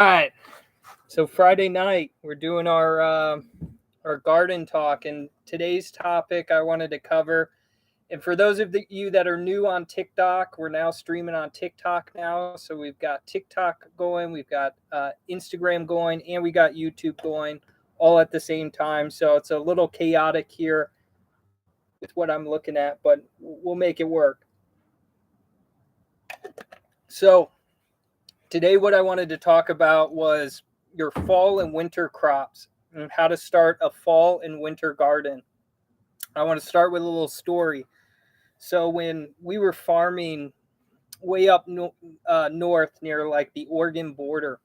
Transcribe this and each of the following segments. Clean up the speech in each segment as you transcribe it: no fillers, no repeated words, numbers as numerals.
All right. So Friday night, we're doing our garden talk, and today's topic I wanted to cover. And for those of you that are new on TikTok, we're now streaming on TikTok now. So we've got TikTok going, we've got Instagram going, and we got YouTube going all at the same time. So it's a little chaotic here with what I'm looking at, but we'll make it work. So today, what I wanted to talk about was your fall and winter crops and how to start a fall and winter garden. I want to start with a little story. So when we were farming way up north near like the Oregon border,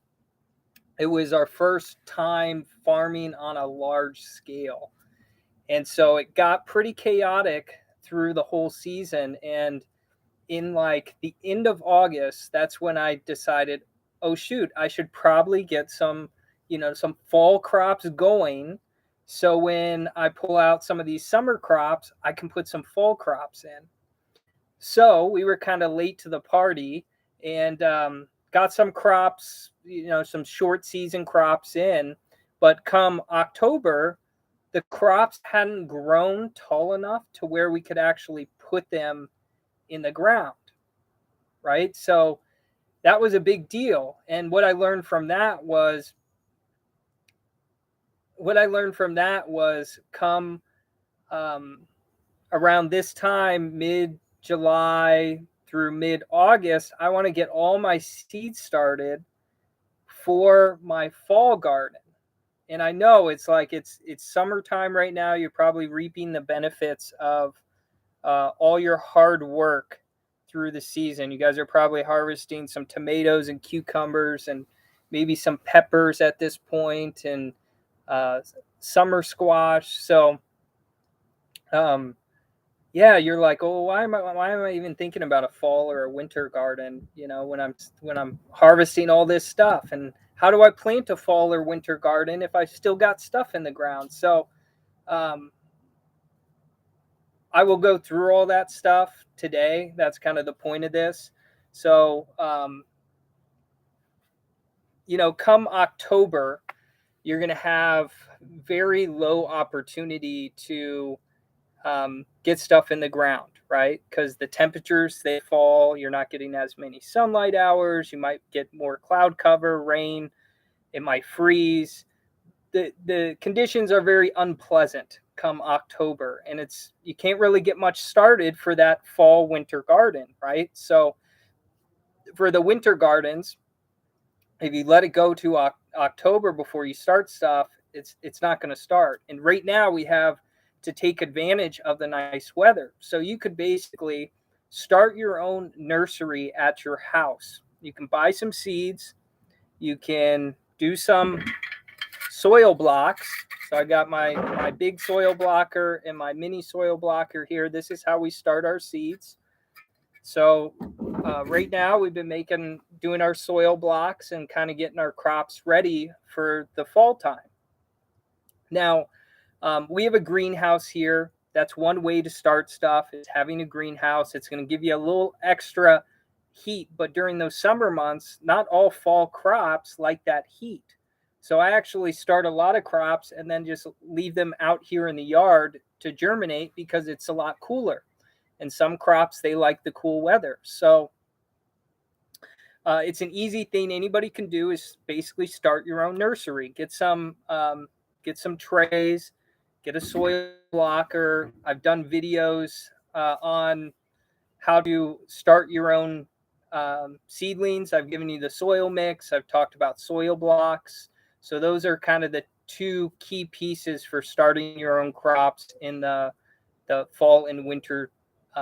it was our first time farming on a large scale. And so it got pretty chaotic through the whole season. And in like the end of August, that's when I decided, oh shoot, I should probably get some fall crops going. So when I pull out some of these summer crops, I can put some fall crops in. So we were kind of late to the party and got some crops, some short season crops in. But come October, the crops hadn't grown tall enough to where we could actually put them in the ground, right? So that was a big deal. And what I learned from that was come around this time, mid-July through mid-August, I want to get all my seeds started for my fall garden. And I know it's summertime right now. You're probably reaping the benefits of all your hard work through the season. You guys are probably harvesting some tomatoes and cucumbers and maybe some peppers at this point, and summer squash. So you're like, oh, why am I even thinking about a fall or a winter garden, when I'm harvesting all this stuff? And how do I plant a fall or winter garden if I still got stuff in the ground? So I will go through all that stuff today. That's kind of the point of this. So, come October, you're going to have very low opportunity to get stuff in the ground, right? Because the temperatures, they fall. You're not getting as many sunlight hours. You might get more cloud cover, rain. It might freeze. The conditions are very unpleasant come October, and you can't really get much started for that fall winter garden, right? So for the winter gardens, if you let it go to October before you start stuff, it's not going to start. And right now we have to take advantage of the nice weather. So you could basically start your own nursery at your house. You can buy some seeds. You can do some soil blocks. So I got my big soil blocker and my mini soil blocker here. This is how we start our seeds. So right now we've been doing our soil blocks and kind of getting our crops ready for the fall time. Now, we have a greenhouse here. That's one way to start stuff, is having a greenhouse. It's going to give you a little extra heat, but during those summer months, not all fall crops like that heat. So I actually start a lot of crops and then just leave them out here in the yard to germinate because it's a lot cooler. And some crops, they like the cool weather. So it's an easy thing anybody can do, is basically start your own nursery. Get some trays, get a soil blocker. I've done videos on how to start your own seedlings. I've given you the soil mix. I've talked about soil blocks. So those are kind of the two key pieces for starting your own crops in the fall and winter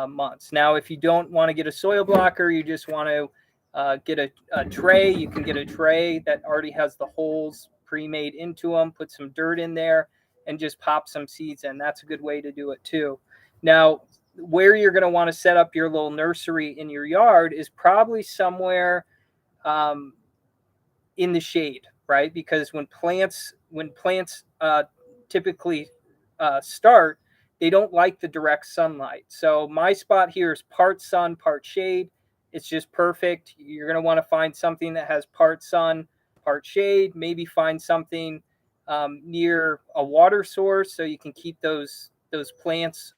months. Now, if you don't want to get a soil blocker, you just want to get a tray. You can get a tray that already has the holes pre-made into them, put some dirt in there, and just pop some seeds in. That's a good way to do it too. Now, where you're going to want to set up your little nursery in your yard is probably somewhere in the shade, right? Because when plants typically start, they don't like the direct sunlight. So my spot here is part sun, part shade. It's just perfect. You're going to want to find something that has part sun, part shade, maybe find something near a water source so you can keep those plants,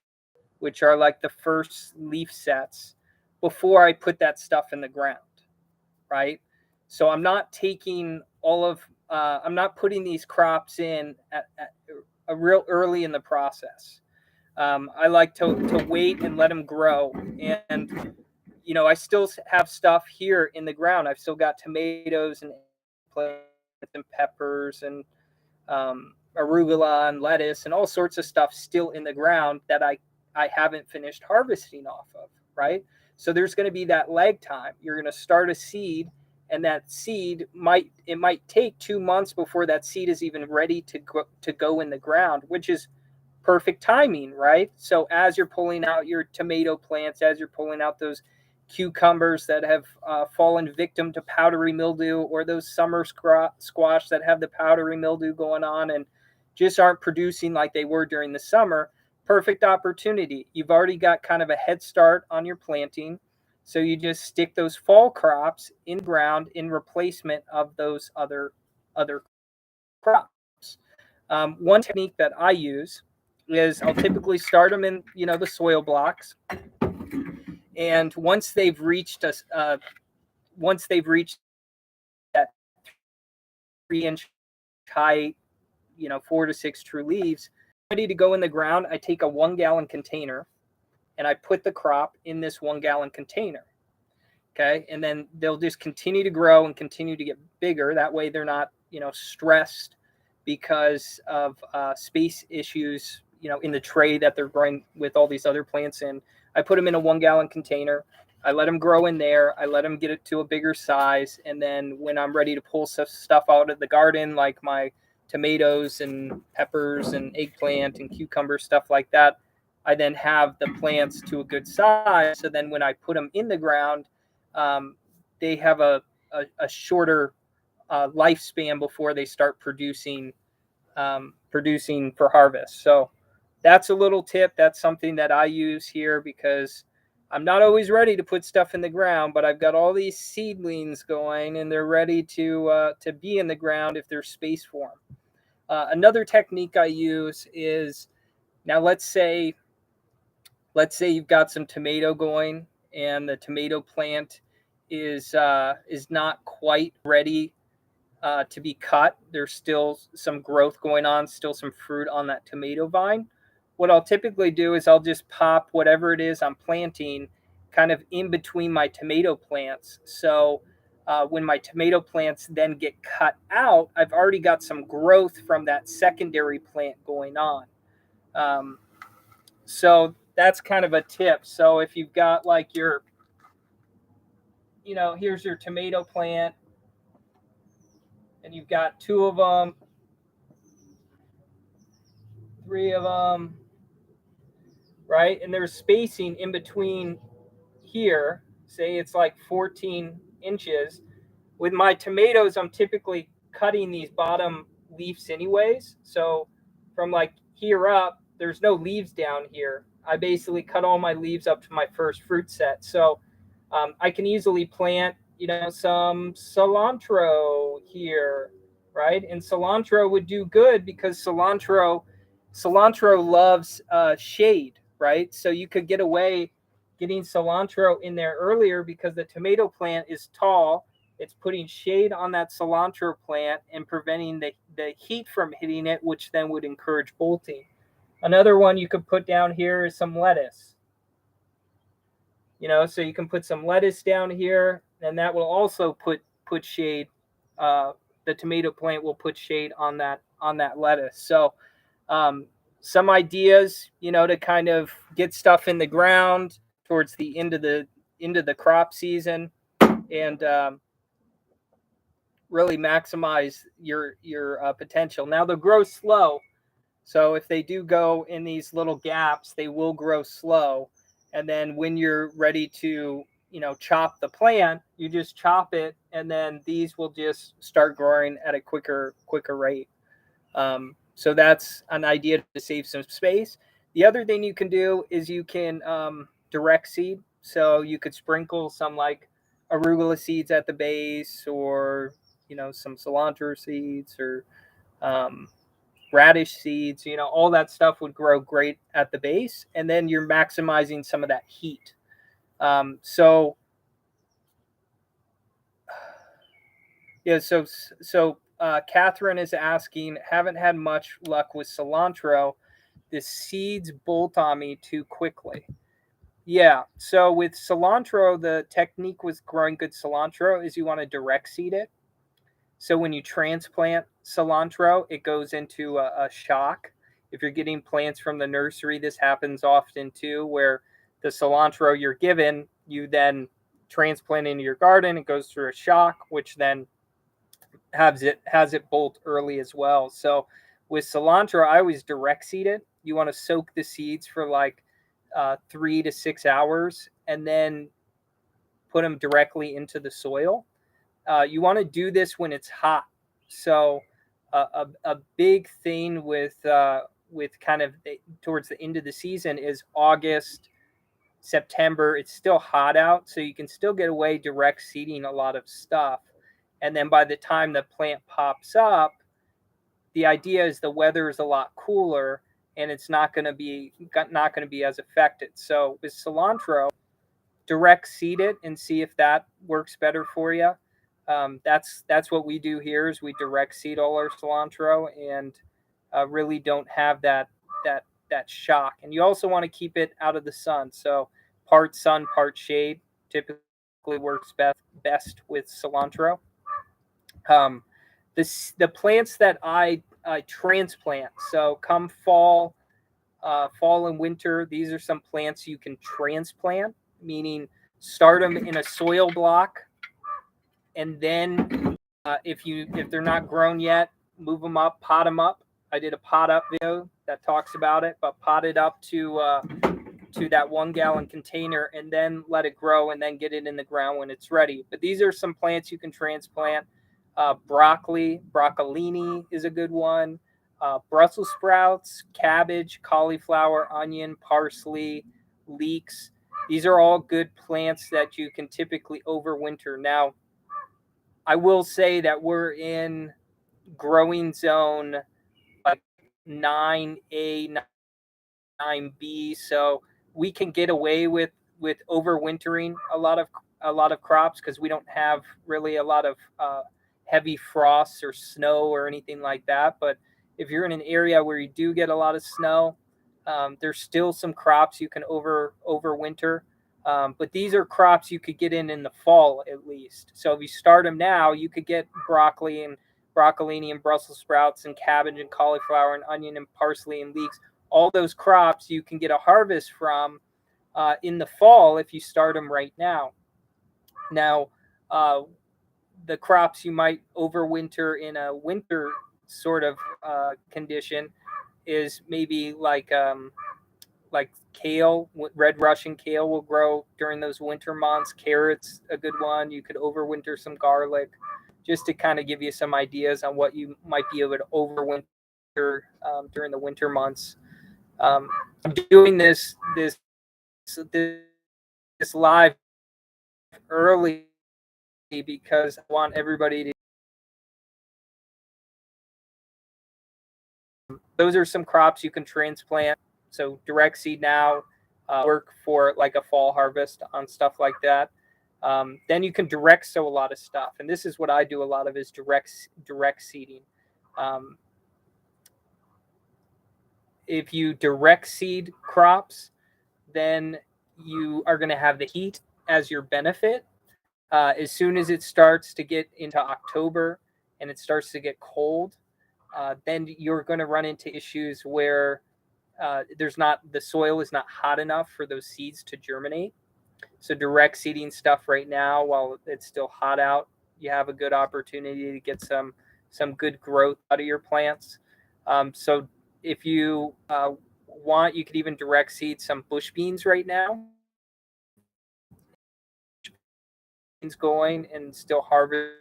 which are like the first leaf sets, before I put that stuff in the ground, right? So I'm not taking I'm not putting these crops in at a real early in the process. I like to wait and let them grow. And, I still have stuff here in the ground. I've still got tomatoes and plants and peppers and arugula and lettuce and all sorts of stuff still in the ground that I haven't finished harvesting off of, right? So there's going to be that lag time. You're going to start a seed, and that seed might take 2 months before that seed is even ready to go in the ground, which is perfect timing, right? So as you're pulling out your tomato plants, as you're pulling out those cucumbers that have fallen victim to powdery mildew, or those summer squash that have the powdery mildew going on and just aren't producing like they were during the summer, perfect opportunity. You've already got kind of a head start on your planting. So you just stick those fall crops in ground in replacement of those other crops. One technique that I use is I'll typically start them in, the soil blocks. And once they've reached that 3-inch height, 4 to 6 true leaves, ready to go in the ground, I take a 1-gallon container and I put the crop in this 1-gallon container. Okay. And then they'll just continue to grow and continue to get bigger. That way they're not, stressed because of space issues, in the tray that they're growing with all these other plants in. I put them in a 1-gallon container. I let them grow in there. I let them get it to a bigger size. And then when I'm ready to pull stuff out of the garden, like my tomatoes and peppers and eggplant and cucumber, stuff like that, I then have the plants to a good size. So then when I put them in the ground, they have a shorter lifespan before they start producing for harvest. So that's a little tip. That's something that I use here because I'm not always ready to put stuff in the ground, but I've got all these seedlings going and they're ready to be in the ground if there's space for them. Another technique I use is, now let's say you've got some tomato going and the tomato plant is not quite ready to be cut. There's still some growth going on, still some fruit on that tomato vine. What I'll typically do is I'll just pop whatever it is I'm planting kind of in between my tomato plants. So when my tomato plants then get cut out, I've already got some growth from that secondary plant going on. So that's kind of a tip. So if you've got like here's your tomato plant, and you've got 2 of them, 3 of them, right? And there's spacing in between here. Say it's like 14 inches. With my tomatoes, I'm typically cutting these bottom leaves anyways. So from like here up, there's no leaves down here. I basically cut all my leaves up to my first fruit set. So I can easily plant, some cilantro here, right? And cilantro would do good because cilantro loves shade, right? So you could get away getting cilantro in there earlier because the tomato plant is tall. It's putting shade on that cilantro plant and preventing the heat from hitting it, which then would encourage bolting. Another one you could put down here is some lettuce. So you can put some lettuce down here, and that will also put shade. The tomato plant will put shade on that lettuce. So some ideas, to kind of get stuff in the ground towards the end of the crop season, and really maximize your potential. Now they'll grow slow, so if they do go in these little gaps, they will grow slow. And then when you're ready to, chop the plant, you just chop it, and then these will just start growing at a quicker rate. So that's an idea to save some space. The other thing you can do is you can direct seed. So you could sprinkle some like arugula seeds at the base, or some cilantro seeds or radish seeds, all that stuff would grow great at the base, and then you're maximizing some of that heat. So Catherine is asking, haven't had much luck with cilantro. The seeds bolt on me too quickly. Yeah, so with cilantro, the technique with growing good cilantro is you want to direct seed it. So when you transplant cilantro, it goes into a shock. If you're getting plants from the nursery, this happens often too, where the cilantro you're given, you then transplant into your garden. It goes through a shock, which then has it bolt early as well. So with cilantro, I always direct seed it. You want to soak the seeds for like 3 to 6 hours and then put them directly into the soil. You want to do this when it's hot. So a big thing with kind of towards the end of the season is August, September. It's still hot out, so you can still get away direct seeding a lot of stuff. And then by the time the plant pops up, the idea is the weather is a lot cooler and it's not going to be as affected. So with cilantro, direct seed it and see if that works better for you. That's what we do here is we direct seed all our cilantro and really don't have that shock. And you also want to keep it out of the sun. So part sun, part shade typically works best with cilantro. The plants that I transplant. So come fall and winter, these are some plants you can transplant, meaning start them in a soil block, and then if they're not grown yet, move them up, pot them up. I did a pot up video that talks about it, but pot it up to that 1 gallon container and then let it grow and then get it in the ground when it's ready. But these are some plants you can transplant. Broccolini is a good one. Brussels sprouts, cabbage, cauliflower, onion, parsley, leeks. These are all good plants that you can typically overwinter. Now, I will say that we're in growing zone like 9A, 9B, so we can get away with overwintering a lot of crops because we don't have really a lot of heavy frosts or snow or anything like that. But if you're in an area where you do get a lot of snow, there's still some crops you can overwinter. But these are crops you could get in the fall at least. So if you start them now, you could get broccolini and Brussels sprouts and cabbage and cauliflower and onion and parsley and leeks. All those crops you can get a harvest from in the fall if you start them right now. Now, the crops you might overwinter in a winter sort of condition is maybe like kale. Red Russian kale will grow during those winter months. Carrots, a good one. You could overwinter some garlic, just to kind of give you some ideas on what you might be able to overwinter during the winter months. I'm doing this live early because I want everybody to. Those are some crops you can transplant. So direct seed now, work for like a fall harvest on stuff like that. Then you can direct sow a lot of stuff, and this is what I do a lot of is direct seeding. If you direct seed crops, then you are going to have the heat as your benefit. As soon as it starts to get into October and it starts to get cold, then you're going to run into issues where the soil is not hot enough for those seeds to germinate. So direct seeding stuff right now, while it's still hot out, you have a good opportunity to get some good growth out of your plants. So if you want, you could even direct seed some bush beans right now. Going and still harvest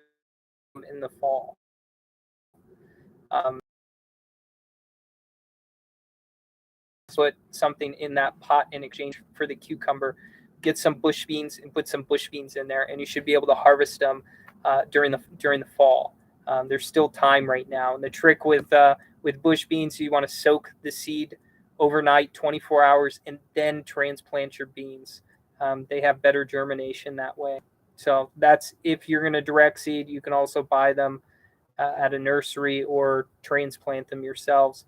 in the fall. Put something in that pot in exchange for the cucumber. Get some bush beans and put some bush beans in there, and you should be able to harvest them during the fall. There's still time right now. And the trick with bush beans, you want to soak the seed overnight, 24 hours, and then transplant your beans. They have better germination that way. So that's if you're going to direct seed. You can also buy them at a nursery or transplant them yourselves.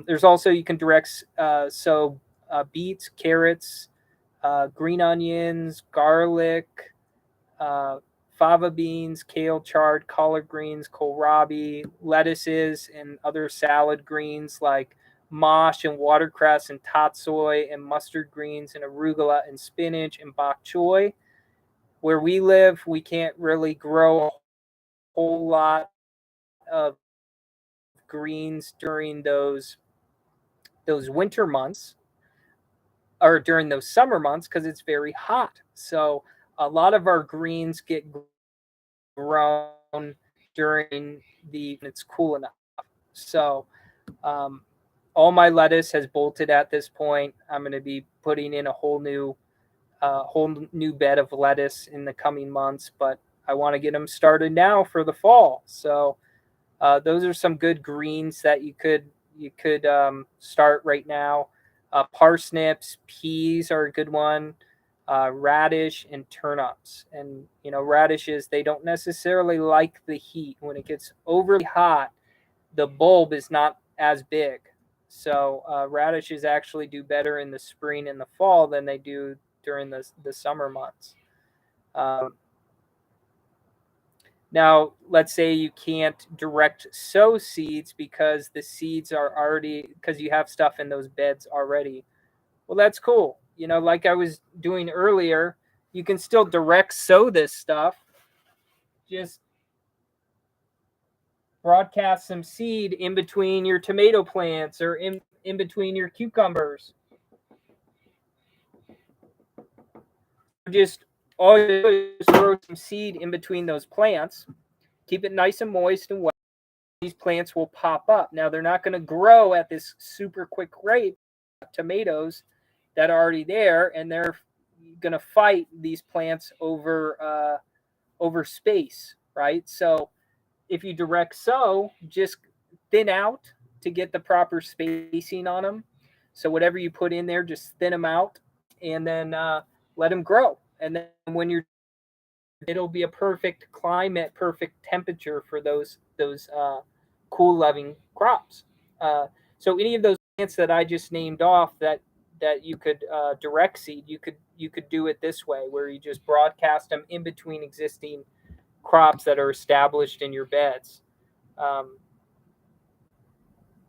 There's also, you can direct sow beets, carrots, green onions, garlic, fava beans, kale, chard, collard greens, kohlrabi, lettuces, and other salad greens like mosh and watercress and tatsoi and mustard greens and arugula and spinach and bok choy. Where we live, we can't really grow a whole lot of greens during those winter months or during those summer months because it's very hot. So a lot of our greens get grown during it's cool enough. So all my lettuce has bolted at this point. I'm going to be putting in a whole new bed of lettuce in the coming months, but I want to get them started now for the fall. So those are some good greens that you could start right now. Parsnips, peas are a good one. Radish and turnips. And radishes, they don't necessarily like the heat. When it gets overly hot, the bulb is not as big. So radishes actually do better in the spring and the fall than they do during the summer months. Now, let's say you can't direct sow seeds because the seeds are already, because you have stuff in those beds already. Well, that's cool. Like I was doing earlier, you can still direct sow this stuff. Just broadcast some seed in between your tomato plants or in between your cucumbers. Just all you do is throw some seed in between those plants. Keep it nice and moist and wet. These plants will pop up. Now, they're not going to grow at this super quick rate. Tomatoes that are already there, and they're going to fight these plants over space, right? So if you direct sow, just thin out to get the proper spacing on them. So whatever you put in there, just thin them out, and then let them grow. And then when it'll be a perfect climate, perfect temperature for those cool loving crops. So any of those plants that I just named off that you could direct seed, you could do it this way, where you just broadcast them in between existing crops that are established in your beds.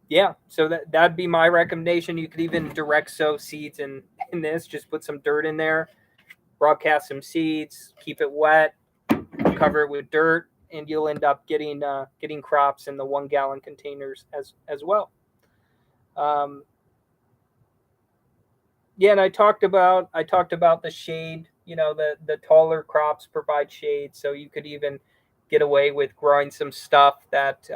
Yeah, so that'd be my recommendation. You could even direct sow seeds in this. Just put some dirt in there, broadcast some seeds, keep it wet, cover it with dirt, and you'll end up getting crops in the 1 gallon containers as well. Yeah, and I talked about the shade. The taller crops provide shade, so you could even get away with growing some stuff that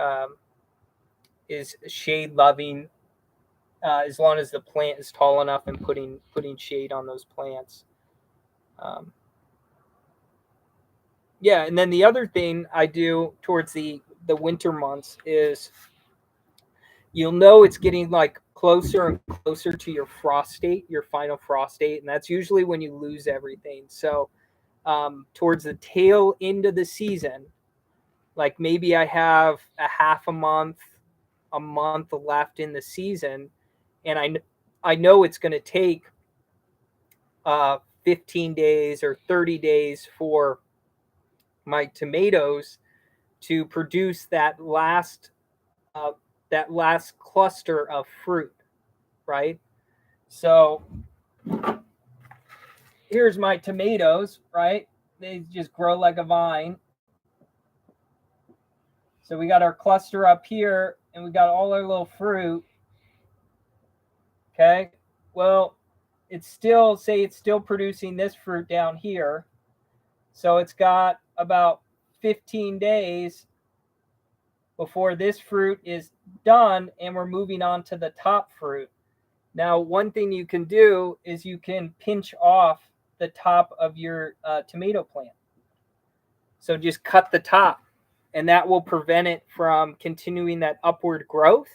is shade loving, as long as the plant is tall enough and putting shade on those plants. Yeah, and then the other thing I do towards the winter months is, you'll know it's getting like closer and closer to your frost date, your final frost date, and that's usually when you lose everything. So towards the tail end of the season, like maybe I have a half a month left in the season, and I know it's going to take 15 days or 30 days for my tomatoes to produce that last cluster of fruit, right? So here's my tomatoes, right? They just grow like a vine. So we got our cluster up here, and we got all our little fruit. Okay. Well, it's still producing this fruit down here. So it's got about 15 days before this fruit is done, and we're moving on to the top fruit. Now, one thing you can do is you can pinch off the top of your tomato plant. So just cut the top, and that will prevent it from continuing that upward growth,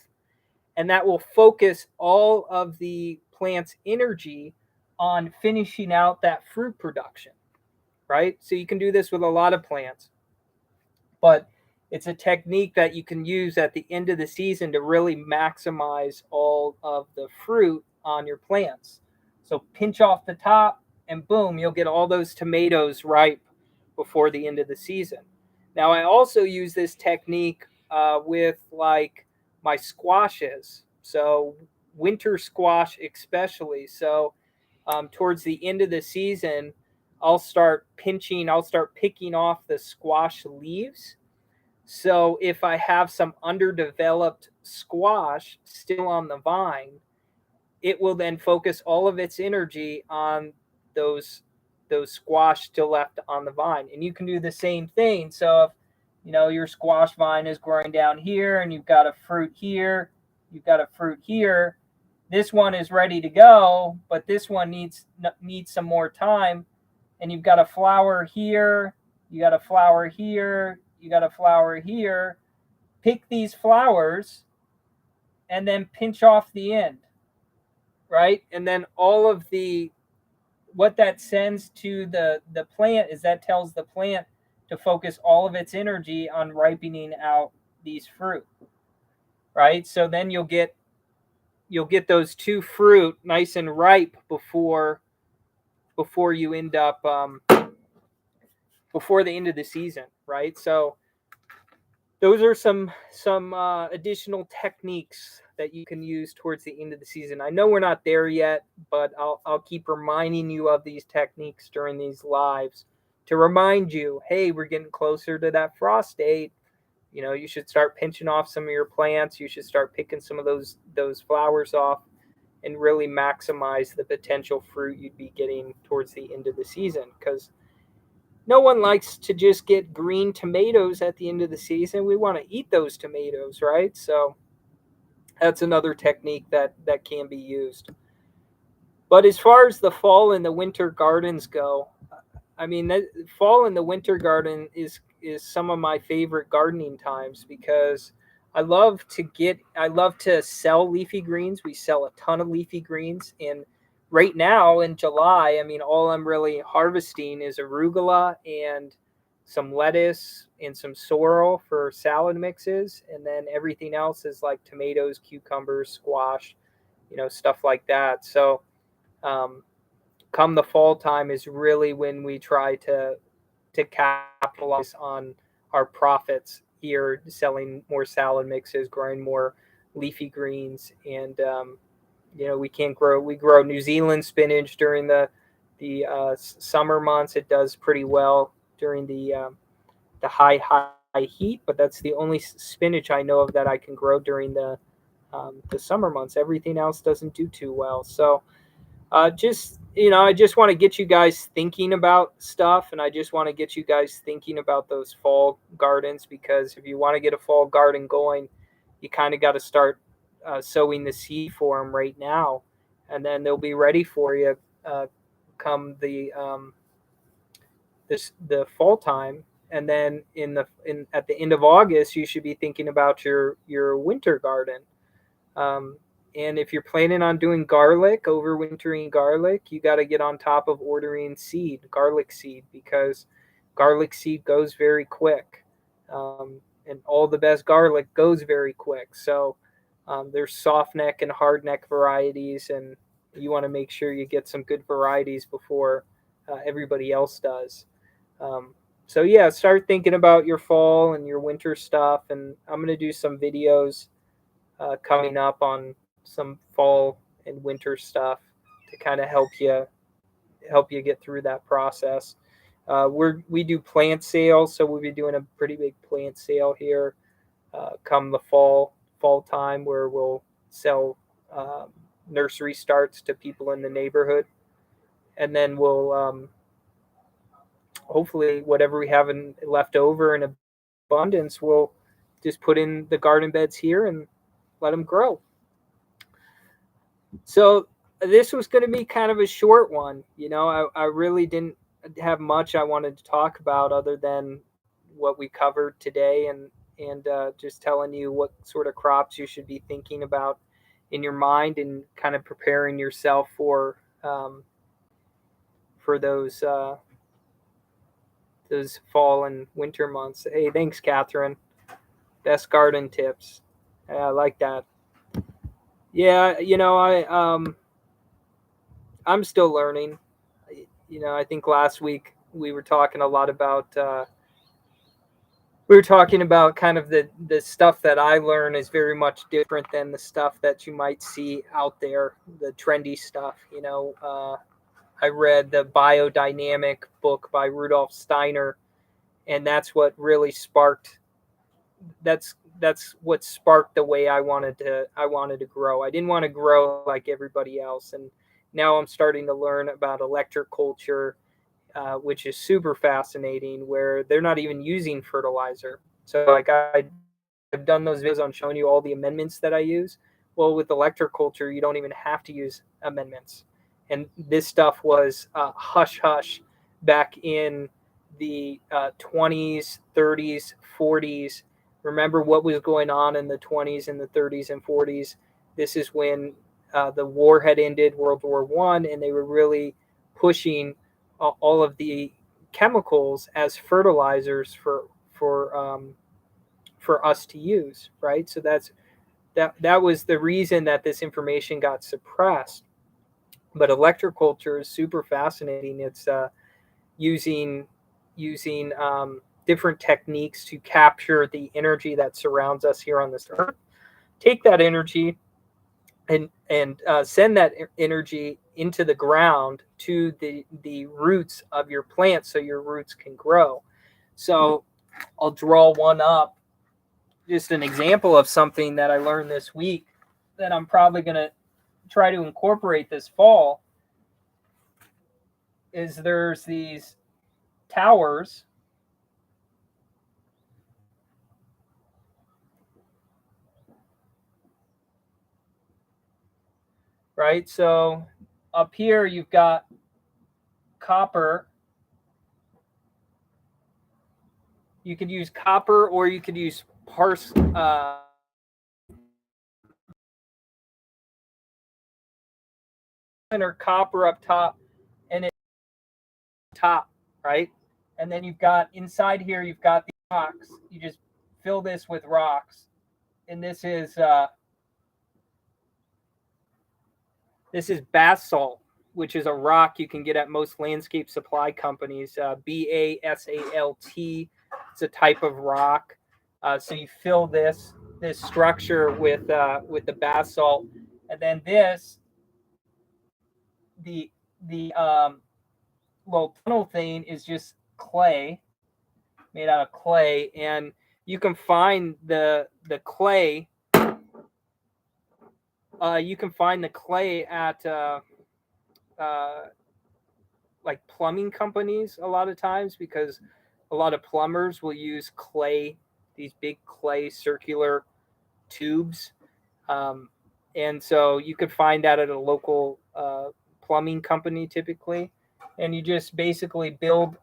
and that will focus all of the plant's energy on finishing out that fruit production, right? So you can do this with a lot of plants, but it's a technique that you can use at the end of the season to really maximize all of the fruit on your plants. So pinch off the top, and boom, you'll get all those tomatoes ripe before the end of the season. Now, I also use this technique with like my squashes. So winter squash especially. So towards the end of the season, I'll start picking off the squash leaves. So if I have some underdeveloped squash still on the vine, it will then focus all of its energy on those squash still left on the vine. And you can do the same thing. So if your squash vine is growing down here and you've got a fruit here, this one is ready to go, but this one needs some more time, and you've got a flower here, you got a flower here, you got a flower here. Pick these flowers and then pinch off the end, right? And then all of what that sends to the plant is that tells the plant to focus all of its energy on ripening out these fruit, right? So then you'll get those two fruit nice and ripe before you end up before the end of the season, right? So those are some additional techniques that you can use towards the end of the season. I know we're not there yet, but I'll keep reminding you of these techniques during these lives to remind you, hey, we're getting closer to that frost date. You should start pinching off some of your plants. You should start picking some of those flowers off and really maximize the potential fruit you'd be getting towards the end of the season, because no one likes to just get green tomatoes at the end of the season. We want to eat those tomatoes, right? So that's another technique that can be used. But as far as the fall and the winter gardens go, I mean, fall and the winter garden is some of my favorite gardening times, because I love to sell leafy greens. We sell a ton of leafy greens, and right now in July, I mean, all I'm really harvesting is arugula and some lettuce and some sorrel for salad mixes, and then everything else is like tomatoes, cucumbers, squash, stuff like that. So come the fall time is really when we try to capitalize on our profits here, selling more salad mixes, growing more leafy greens, and we grow New Zealand spinach during the summer months. It does pretty well during the high heat, but that's the only spinach I know of that I can grow during the summer months. Everything else doesn't do too well. So I just want to get you guys thinking about stuff, and I just want to get you guys thinking about those fall gardens, because if you want to get a fall garden going, you kind of got to start sowing the seed for them right now, and then they'll be ready for you come the fall time. And then at the end of August, you should be thinking about your winter garden. And if you're planning on doing garlic, overwintering garlic, you got to get on top of ordering garlic seed, because garlic seed goes very quick. And all the best garlic goes very quick. So there's soft neck and hard neck varieties, and you want to make sure you get some good varieties before everybody else does. So yeah, start thinking about your fall and your winter stuff. And I'm going to do some videos coming up on some fall and winter stuff to kind of help you get through that process. We do plant sales, so we'll be doing a pretty big plant sale here come the fall time, where we'll sell nursery starts to people in the neighborhood, and then we'll hopefully whatever we have left over in abundance, we'll just put in the garden beds here and let them grow. So this was going to be kind of a short one. I really didn't have much I wanted to talk about other than what we covered today, and just telling you what sort of crops you should be thinking about in your mind, and kind of preparing yourself for those fall and winter months. Hey, thanks, Catherine. Best garden tips. I like that. Yeah, I'm still learning. I think last week we were talking a lot about kind of the stuff that I learn is very much different than the stuff that you might see out there, the trendy stuff. I read the Biodynamic book by Rudolf Steiner, and that's what really sparked. That's what sparked the way I wanted to grow. I didn't want to grow like everybody else, and now I'm starting to learn about electric culture, which is super fascinating, where they're not even using fertilizer. So like I've done those videos on showing you all the amendments that I use. Well, with electric culture, you don't even have to use amendments. And this stuff was hush hush back in the 20s, 30s, 40s. Remember what was going on in the 20s and the 30s and 40s. This is when the war had ended, World War I, and they were really pushing all of the chemicals as fertilizers for us to use, right? So that was the reason that this information got suppressed. But electroculture is super fascinating. It's using different techniques to capture the energy that surrounds us here on this earth. Take that energy and send that energy into the ground to the roots of your plant, so your roots can grow. So I'll draw one up, just an example of something that I learned this week that I'm probably going to try to incorporate this fall. Is there's these towers, right? So up here you've got copper. You could use copper, or you could use or copper up top, and it's top, right? And then you've got inside here, you've got the rocks. You just fill this with rocks, and this is basalt, which is a rock you can get at most landscape supply companies. BASALT. It's a type of rock. So you fill this structure with the basalt, and then the little tunnel thing is just clay, made out of clay, and you can find the clay. You can find the clay at like plumbing companies a lot of times, because a lot of plumbers will use clay, these big clay circular tubes, and so you could find that at a local plumbing company typically. And you just basically build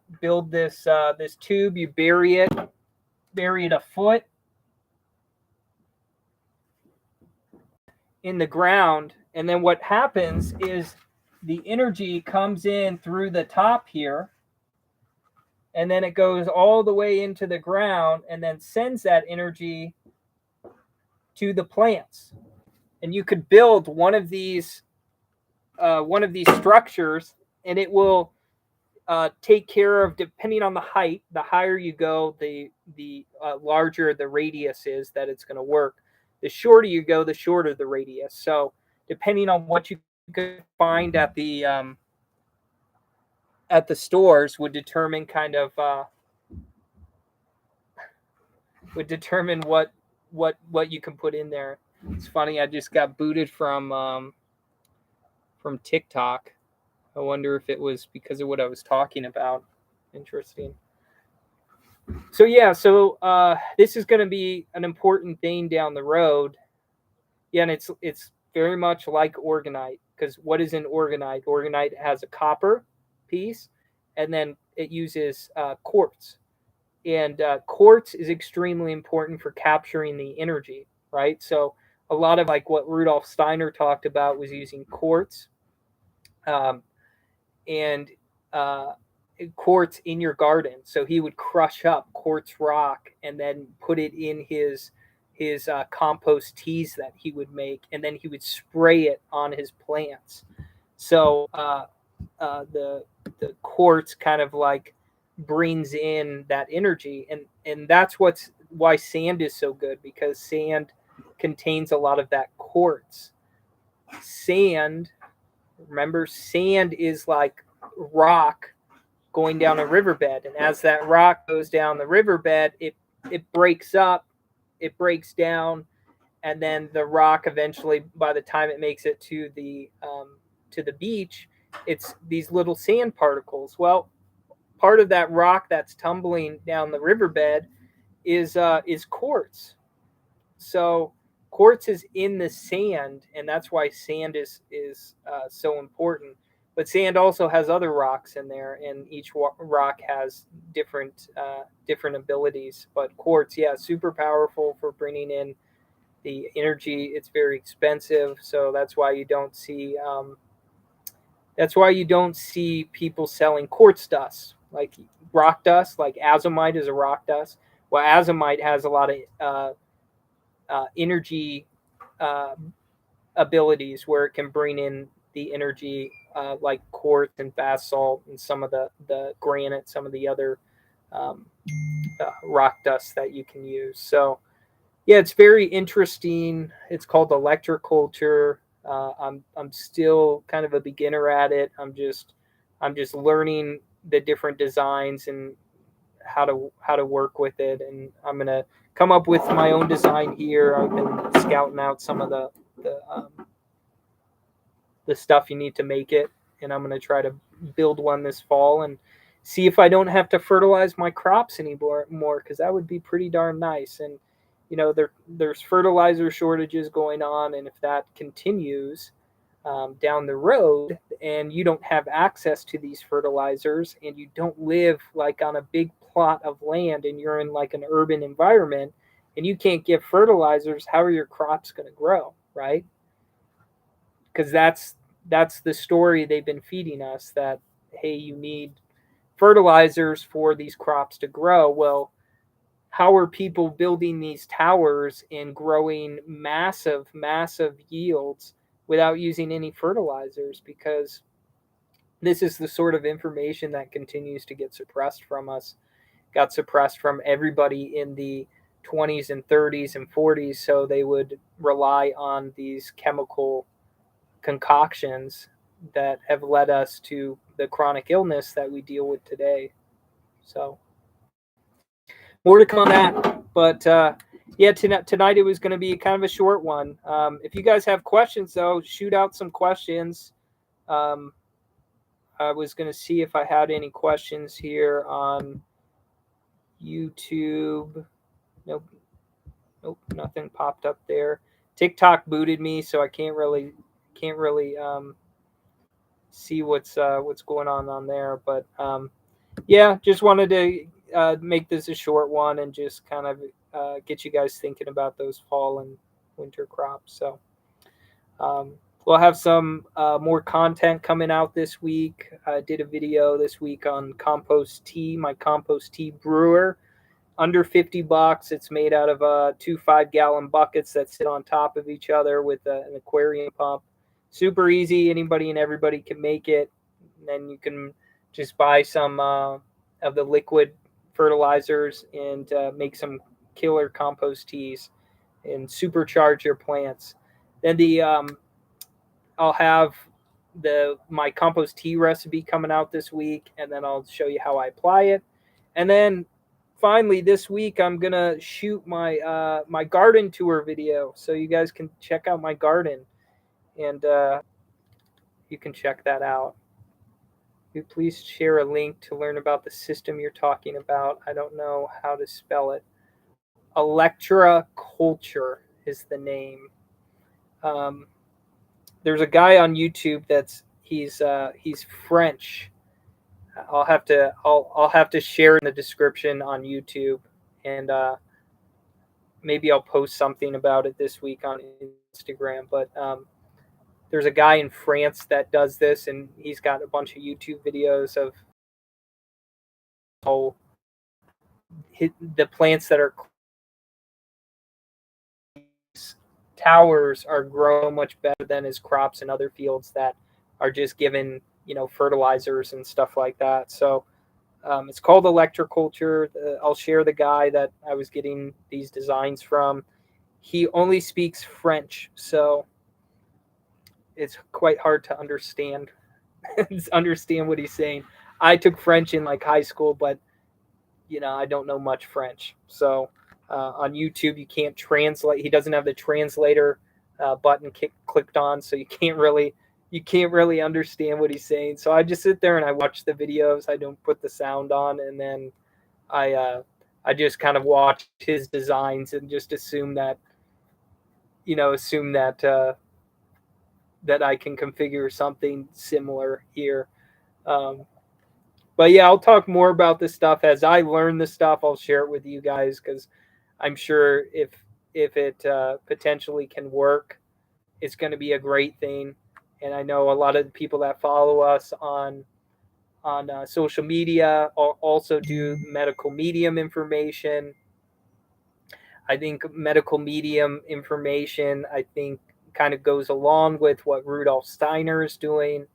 this this tube. You bury it a foot in the ground, and then what happens is the energy comes in through the top here, and then it goes all the way into the ground, and then sends that energy to the plants. And you could build one of these structures, and it will take care of, depending on the height. The higher you go, the larger the radius is that it's going to work. The shorter you go, the shorter the radius. So depending on what you could find at the stores would determine kind of what you can put in there. It's funny, I just got booted from TikTok. I wonder if it was because of what I was talking about. Interesting. So yeah, this is going to be an important thing down the road. Yeah, and it's very much like orgonite, because what is in orgonite? Orgonite has a copper piece, and then it uses quartz. quartz is extremely important for capturing the energy, right? So a lot of like what Rudolf Steiner talked about was using quartz, um, and uh, quartz in your garden. So he would crush up quartz rock and then put it in his compost teas that he would make, and then he would spray it on his plants. So the quartz kind of like brings in that energy, and that's why sand is so good, because sand contains a lot of that quartz. Sand, remember, sand is like rock going down a riverbed, and as that rock goes down the riverbed, it breaks up, it breaks down, and then the rock eventually, by the time it makes it to the beach, it's these little sand particles. Well, part of that rock that's tumbling down the riverbed is quartz. So quartz is in the sand, and that's why sand is so important. But sand also has other rocks in there, and each rock has different abilities. But quartz, yeah, super powerful for bringing in the energy. It's very expensive, so that's why you don't see people selling quartz dust, like rock dust. Like azomite is a rock dust. Well, azomite has a lot of energy uh, abilities where it can bring in the energy, like quartz and basalt and some of the granite, some of the other um, rock dust that you can use. So yeah, it's very interesting. It's called electroculture. I'm still kind of a beginner at it. I'm just learning the different designs and how to work with it. And I'm gonna come up with my own design here. I've been scouting out some of the stuff you need to make it, and I'm gonna try to build one this fall and see if I don't have to fertilize my crops anymore, because that would be pretty darn nice. And there's fertilizer shortages going on, and if that continues down the road, and you don't have access to these fertilizers, and you don't live like on a big plot of land, and you're in like an urban environment, and you can't get fertilizers, how are your crops going to grow, right? Because that's the story they've been feeding us, that hey, you need fertilizers for these crops to grow. Well, how are people building these towers and growing massive yields without using any fertilizers? Because this is the sort of information that continues to get suppressed from us, got suppressed from everybody in the 20s and 30s and 40s, so they would rely on these chemical concoctions that have led us to the chronic illness that we deal with today. So more to come on that. But yeah, tonight it was going to be kind of a short one. If you guys have questions, though, shoot out some questions. I was going to see if I had any questions here on YouTube. Nope, nothing popped up there. TikTok booted me, so I can't really see what's going on there. But yeah, just wanted to make this a short one and just kind of get you guys thinking about those fall and winter crops. So we'll have some more content coming out this week. I did a video this week on compost tea, my compost tea brewer. Under $50. It's made out of 2 5-gallon buckets that sit on top of each other with an aquarium pump. Super easy. Anybody and everybody can make it. And then you can just buy some of the liquid fertilizers and make some killer compost teas and supercharge your plants. Then I'll have my compost tea recipe coming out this week, and then I'll show you how I apply it. And then finally this week I'm gonna shoot my my garden tour video, so you guys can check out my garden, and you can check that out. You please share a link to learn about the system you're talking about. I don't know how to spell it. Electroculture is the name. There's a guy on YouTube he's French. I'll have to share in the description on YouTube, and maybe I'll post something about it this week on Instagram. But there's a guy in France that does this, and he's got a bunch of YouTube videos of all the plants that are towers are grown much better than his crops in other fields that are just given, fertilizers and stuff like that. So it's called electroculture. I'll share the guy that I was getting these designs from. He only speaks French, so it's quite hard to understand what he's saying. I took French in like high school, but I don't know much French. So on YouTube, you can't translate. He doesn't have the translator button clicked on, so you can't really understand what he's saying. So I just sit there and I watch the videos. I don't put the sound on, and then I just kind of watch his designs and just assume that that I can configure something similar here. Um, but yeah, I'll talk more about this stuff as I learn the stuff. I'll share it with you guys because I'm sure if it potentially can work, it's going to be a great thing. And I know a lot of the people that follow us on social media also do medical medium information. I think medical medium information, kind of goes along with what Rudolf Steiner is doing.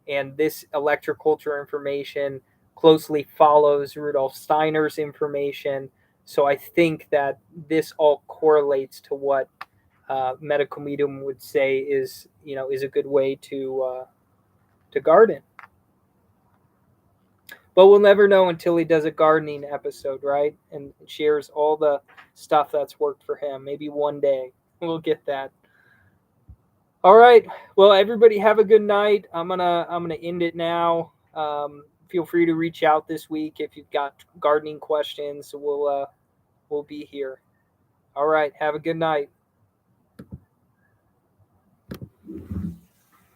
And this electroculture information closely follows Rudolf Steiner's information. So I think that this all correlates to what medical medium would say is a good way to garden. But we'll never know until he does a gardening episode, right? And shares all the stuff that's worked for him. Maybe one day we'll get that. All right. Well, everybody have a good night. I'm gonna end it now. Feel free to reach out this week if you've got gardening questions. We'll be here. All right. Have a good night.